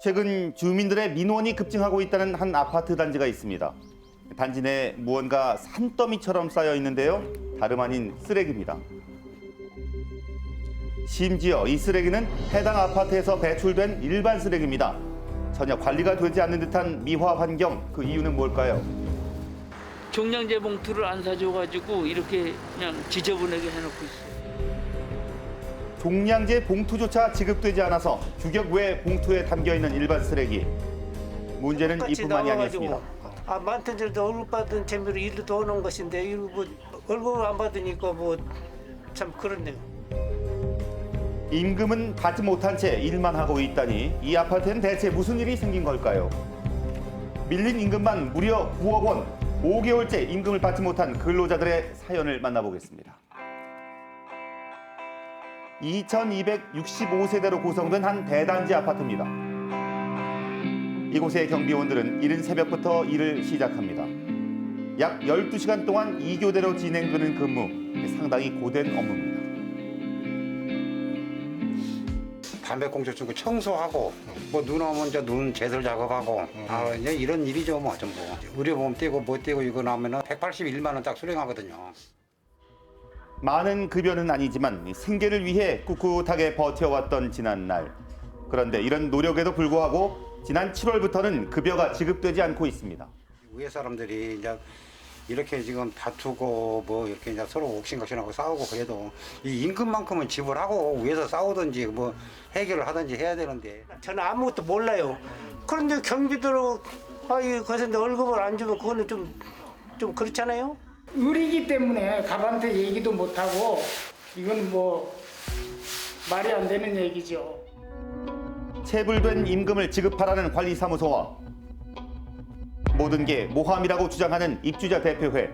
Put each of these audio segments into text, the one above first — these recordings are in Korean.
최근 주민들의 민원이 급증하고 있다는 한 아파트 단지가 있습니다. 단지 내 무언가 산더미처럼 쌓여 있는데요. 다름 아닌 쓰레기입니다. 심지어 이 쓰레기는 해당 아파트에서 배출된 일반 쓰레기입니다. 전혀 관리가 되지 않는 듯한 미화 환경, 그 이유는 뭘까요? 종량제 봉투를 안 사줘가지고 이렇게 그냥 지저분하게 해놓고 있어요. 종량제 봉투조차 지급되지 않아서 규격 외 봉투에 담겨있는 일반 쓰레기. 문제는 이뿐만이 아니었습니다. 많던 일도 월급 받은 재미로 일도 더 오는 것인데 이거 뭐 월급을 안 받으니까 뭐 참 그렇네요. 임금은 받지 못한 채 일만 하고 있다니 이 아파트엔 대체 무슨 일이 생긴 걸까요? 밀린 임금만 무려 9억 원, 5개월째 임금을 받지 못한 근로자들의 사연을 만나보겠습니다. 2265세대로 구성된 한 대단지 아파트입니다. 이곳의 경비원들은 이른 새벽부터 일을 시작합니다. 약 12시간 동안 2교대로 진행되는 근무, 상당히 고된 업무입니다. 담배꽁초 치고 청소하고 뭐 눈 오면 이제 눈 제설 작업하고 이제 이런 일이죠 뭐 전부. 의료보험 떼고 뭐 떼고 이거 나오면은 181만 원 딱 수령하거든요. 많은 급여는 아니지만 생계를 위해 꿋꿋하게 버텨왔던 지난날. 그런데 이런 노력에도 불구하고 지난 7월부터는 급여가 지급되지 않고 있습니다. 위에 사람들이 이제 이렇게 지금 다투고 뭐 이렇게 이제 서로 옥신각신하고 싸우고 그래도 이 임금만큼은 지불하고 위에서 싸우든지 뭐 해결을 하든지 해야 되는데. 저는 아무것도 몰라요. 그런데 경비대로 거기서 월급을 안 주면 그거는 좀 그렇잖아요. 의리기 때문에 갑한테 얘기도 못하고 이건 뭐 말이 안 되는 얘기죠. 체불된 임금을 지급하라는 관리사무소와 모든 게 모함이라고 주장하는 입주자 대표회.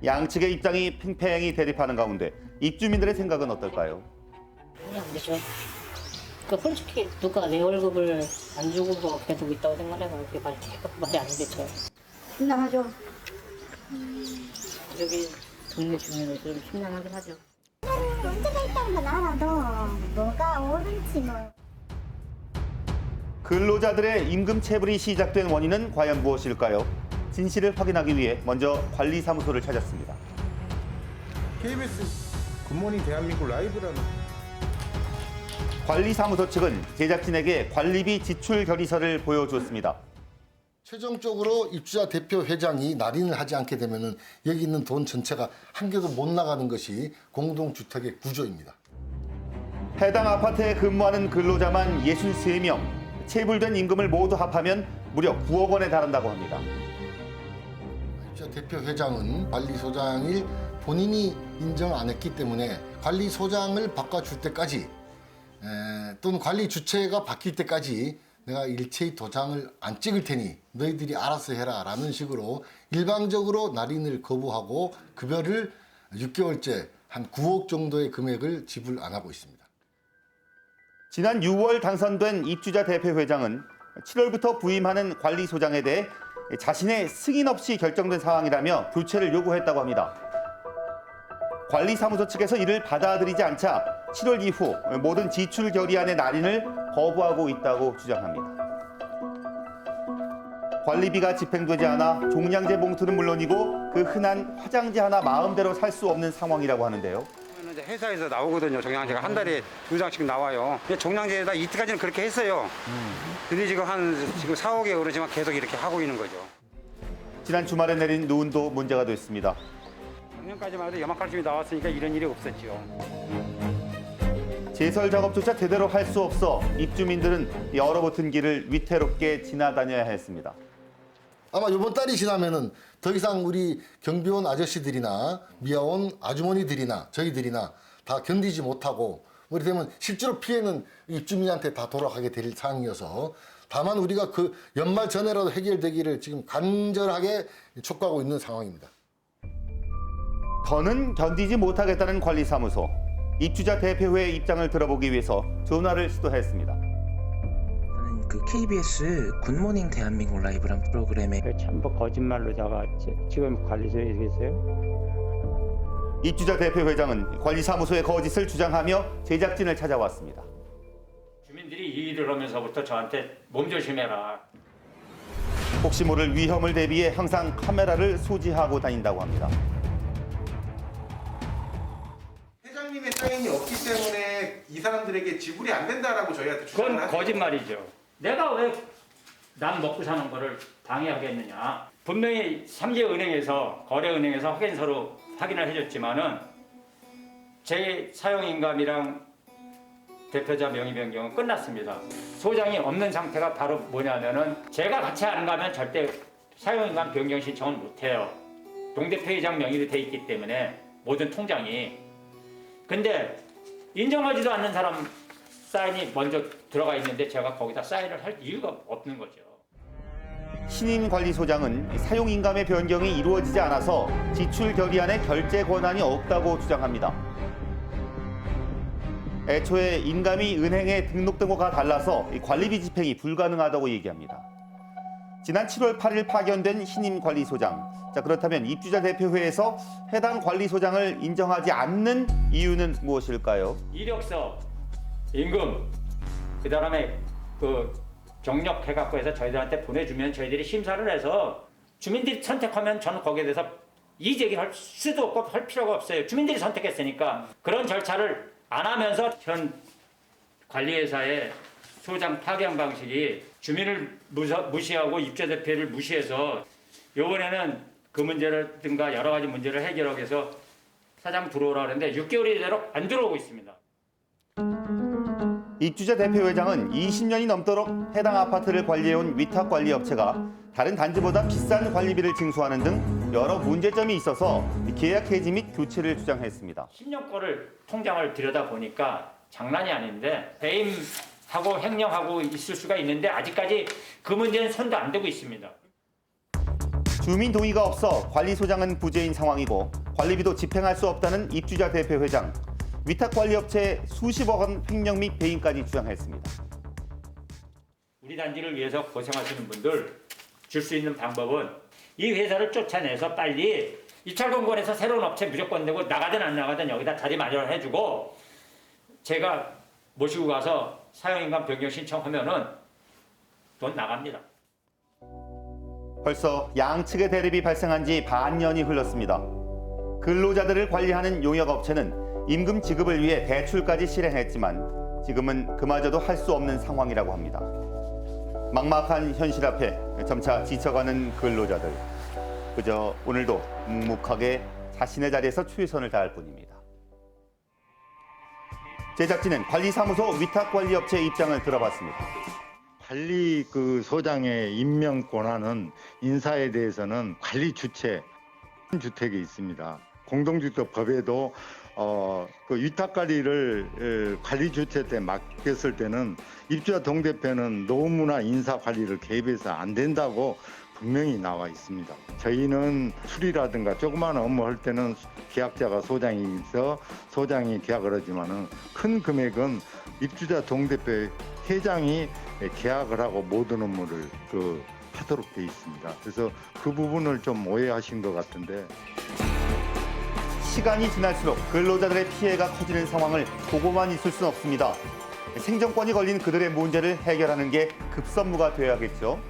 양측의 입장이 팽팽히 대립하는 가운데 입주민들의 생각은 어떨까요? 그냥 안 되죠. 그 솔직히 누가 내 월급을 안 주고 계속 있다고 생각해서 그게 말이 안 되죠. 심란하죠. 여기 동네 주민은 좀 심란하긴 하죠. 문제가 있다는 건 알아도 뭐가 옳은지 뭐. 근로자들의 임금 체불이 시작된 원인은 과연 무엇일까요? 진실을 확인하기 위해 먼저 관리사무소를 찾았습니다. KBS 굿모닝 대한민국 라이브라는 관리사무소 측은 제작진에게 관리비 지출 결의서를 보여주었습니다. 최종적으로 입주자 대표 회장이 날인을 하지 않게 되면 여기 있는 돈 전체가 한 개도 못 나가는 것이 공동주택의 구조입니다. 해당 아파트에 근무하는 근로자만 63명, 체불된 임금을 모두 합하면 무려 9억 원에 달한다고 합니다. 입주자 대표 회장은 관리소장을 본인이 인정 안 했기 때문에 관리소장을 바꿔줄 때까지 또는 관리 주체가 바뀔 때까지 내가 일체의 도장을 안 찍을 테니 너희들이 알아서 해라 라는 식으로 일방적으로 날인을 거부하고 급여를 6개월째 한 9억 정도의 금액을 지불 안 하고 있습니다. 지난 6월 당선된 입주자 대표 회장은 7월부터 부임하는 관리소장에 대해 자신의 승인 없이 결정된 상황이라며 교체를 요구했다고 합니다. 관리사무소 측에서 이를 받아들이지 않자 7월 이후 모든 지출 결의안의 날인을 거부하고 있다고 주장합니다. 관리비가 집행되지 않아 종량제 봉투는 물론이고 그 흔한 화장지 하나 마음대로 살 수 없는 상황이라고 하는데요. 이제 회사에서 나오거든요. 종량제가 한 달에 2장씩 나와요. 종량제에다 이때까지는 그렇게 했어요. 근데 지금 지금 4, 5개월이지만 계속 이렇게 하고 있는 거죠. 지난 주말에 내린 눈도 문제가 됐습니다. 작년까지만 해도 염화칼슘이 나왔으니까 이런 일이 없었죠. 제설 작업조차 제대로 할 수 없어 입주민들은 얼어붙은 길을 위태롭게 지나다녀야 했습니다. 아마 이번 달이 지나면은 더 이상 우리 경비원 아저씨들이나 미아원 아주머니들이나 저희들이나 다 견디지 못하고 이렇게 되면 실제로 피해는 입주민한테 다 돌아가게 될 상황이어서 다만 우리가 그 연말 전에라도 해결되기를 지금 간절하게 촉구하고 있는 상황입니다. 더는 견디지 못하겠다는 관리사무소. 입주자 대표회의 입장을 들어보기 위해서 전화를 시도했습니다. 저는 그 KBS 굿모닝 대한민국 라이브란 프로그램에 전부 거짓말로다가 지금 관리소에 계세요? 입주자 대표 회장은 관리사무소의 거짓을 주장하며 제작진을 찾아왔습니다. 주민들이 일을 하면서부터 저한테 몸조심해라. 혹시 모를 위험을 대비해 항상 카메라를 소지하고 다닌다고 합니다. 회장님의 사인이 없기 때문에 이 사람들에게 지불이 안 된다라고 저희한테 주장을 그건 하세요. 거짓말이죠. 내가 왜 남 먹고 사는 거를 방해하겠느냐. 분명히 삼재은행에서 거래은행에서 확인서로 확인을 해줬지만은 제 사용인감이랑 대표자 명의 변경은 끝났습니다. 소장이 없는 상태가 바로 뭐냐면은 제가 같이 안 가면 절대 사용인감 변경 신청을 못해요. 동대표이장 명의로 돼 있기 때문에 모든 통장이. 근데 인정하지도 않는 사람 사인이 먼저 들어가 있는데 제가 거기다 사인을 할 이유가 없는 거죠. 신임 관리소장은 사용인감의 변경이 이루어지지 않아서 지출 결의안에 결제 권한이 없다고 주장합니다. 애초에 인감이 은행에 등록된 것과 달라서 관리비 집행이 불가능하다고 얘기합니다. 지난 7월 8일 파견된 신임 관리소장. 자, 그렇다면 입주자 대표회에서 해당 관리소장을 인정하지 않는 이유는 무엇일까요? 이력서, 임금, 그다음에 그 경력해갖고 해서 저희들한테 보내주면 저희들이 심사를 해서 주민들이 선택하면 저는 거기에 대해서 이의제기할 수도 없고 할 필요가 없어요. 주민들이 선택했으니까. 그런 절차를 안 하면서 현 관리회사의 소장 파견 방식이 주민을 무시하고 입주자 대표를 무시해서 이번에는 그 문제라든가 여러 가지 문제를 해결하기 위해서 사장 들어오라 그랬는데 6개월이 되도록 안 들어오고 있습니다. 입주자 대표회장은 20년이 넘도록 해당 아파트를 관리해온 위탁관리업체가 다른 단지보다 비싼 관리비를 징수하는 등 여러 문제점이 있어서 계약 해지 및 교체를 주장했습니다. 10년 거를 통장을 들여다보니까 장난이 아닌데 배임하고 횡령하고 있을 수가 있는데 아직까지 그 문제는 손도 안 대고 있습니다. 주민 동의가 없어 관리소장은 부재인 상황이고 관리비도 집행할 수 없다는 입주자 대표회장. 위탁관리업체에 수십억 원 횡령 및 배임까지 주장했습니다. 우리 단지를 위해서 고생하시는 분들 줄 수 있는 방법은 이 회사를 쫓아내서 빨리 입찰공고에서 새로운 업체 무조건 내고 나가든 안 나가든 여기다 자리 마련해주고 제가 모시고 가서 사용인감 변경 신청하면은 돈 나갑니다. 벌써 양측의 대립이 발생한 지 반년이 흘렀습니다. 근로자들을 관리하는 용역업체는 임금 지급을 위해 대출까지 실행했지만 지금은 그마저도 할 수 없는 상황이라고 합니다. 막막한 현실 앞에 점차 지쳐가는 근로자들. 그저 오늘도 묵묵하게 자신의 자리에서 최선을 다할 뿐입니다. 제작진은 관리사무소 위탁관리업체의 입장을 들어봤습니다. 관리 소장의 임명 권한은 인사에 대해서는 관리 주체 주택에 있습니다. 공동주택법에도 위탁 관리를 관리 주체 때 맡겼을 때는 입주자 동대표는 노무나 인사 관리를 개입해서 안 된다고 분명히 나와 있습니다. 저희는 수리라든가 조그마한 업무 할 때는 계약자가 소장이 있어 소장이 계약을 하지만은 큰 금액은 입주자 동대표 회장이 계약을 하고 모든 업무를 하도록 돼 있습니다. 그래서 그 부분을 좀 오해하신 것 같은데. 시간이 지날수록 근로자들의 피해가 커지는 상황을 보고만 있을 수는 없습니다. 생존권이 걸린 그들의 문제를 해결하는 게 급선무가 되어야겠죠.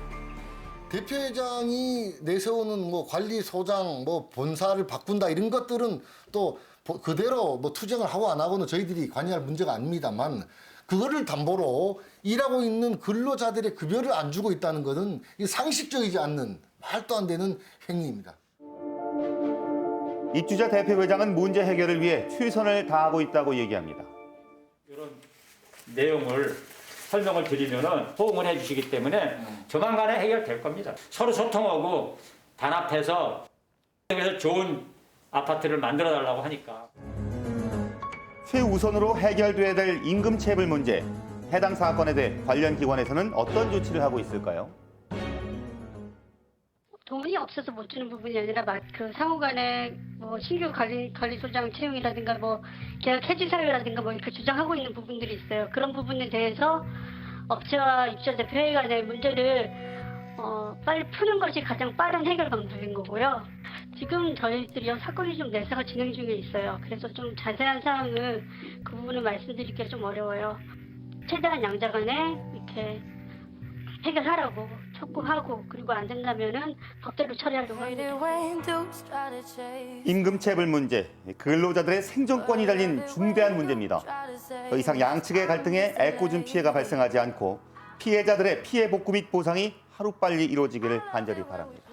대표회장이 내세우는 관리소장, 본사를 바꾼다 이런 것들은 또 그대로 투쟁을 하고 안 하고는 저희들이 관여할 문제가 아닙니다만 그거를 담보로 일하고 있는 근로자들의 급여를 안 주고 있다는 것은 상식적이지 않는 말도 안 되는 행위입니다. 입주자 대표회장은 문제 해결을 위해 최선을 다하고 있다고 얘기합니다. 이런 내용을 설명을 드리면은 호응을 해주시기 때문에 조만간에 해결될 겁니다. 서로 소통하고 단합해서 그래서 좋은 아파트를 만들어 달라고 하니까. 최우선으로 해결돼야 될 임금 체불 문제. 해당 사건에 대해 관련 기관에서는 어떤 조치를 하고 있을까요? 돈이 없어서 못 주는 부분이 아니라 상호간에 신규 관리소장 채용이라든가 계약 해지 사유라든가 이렇게 주장하고 있는 부분들이 있어요. 그런 부분에 대해서 업체와 입주자 대표회 간의 문제를 빨리 푸는 것이 가장 빠른 해결 방법인 거고요. 지금 저희들이요 사건이 좀 내사가 진행 중에 있어요. 그래서 좀 자세한 사항은 그 부분을 말씀드리기가 좀 어려워요. 최대한 양자 간에 이렇게 해결하라고 촉구하고, 그리고 안 된다면은 법대로 처리하려고 합니다. 임금체불 문제, 근로자들의 생존권이 달린 중대한 문제입니다. 더 이상 양측의 갈등에 애꿎은 피해가 발생하지 않고 피해자들의 피해 복구 및 보상이 하루빨리 이루어지기를 간절히 바랍니다.